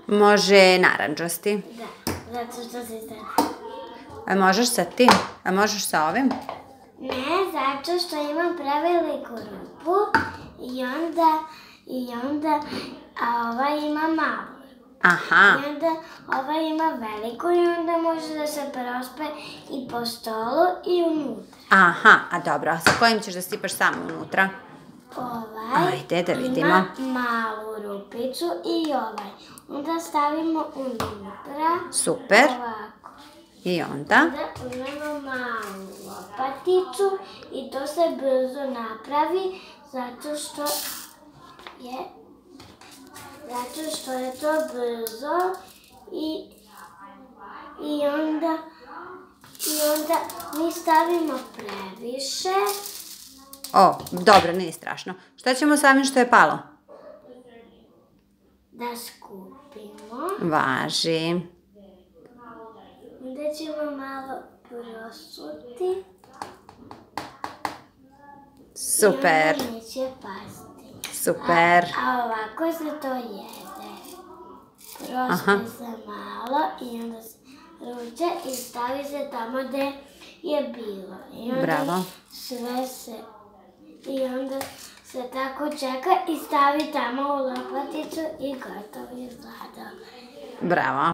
Može narandžasti. Da, zato što se sad... A možeš sa tim? A možeš sa ovim? Ne, zato što imam preveliku rupu i onda ova ima malu. Aha. I onda ova ima veliku i onda može da se prospe i po stolu i unutra. Aha, a dobro, a sa kojim ćeš da sipaš samo unutra? Ajde, da vidimo. Ima malu rupicu i ovaj. Onda stavimo unutra. Super. Ovako. I onda? Onda imamo malu lopaticu i to se brzo napravi zato što je to brzo i onda mi stavimo previše. O, dobro, nije strašno. Šta ćemo sa ovim što je palo? Da skupimo. Važi. Onda ćemo malo prosuti. Super. I onda neće pasti. Super. A ovako se to jede. Prospe se malo i onda se ruče i stavi se tamo gde je bilo. Bravo. I onda se tako čeka i stavi tamo u lopaticu i gotovo izgleda. Bravo.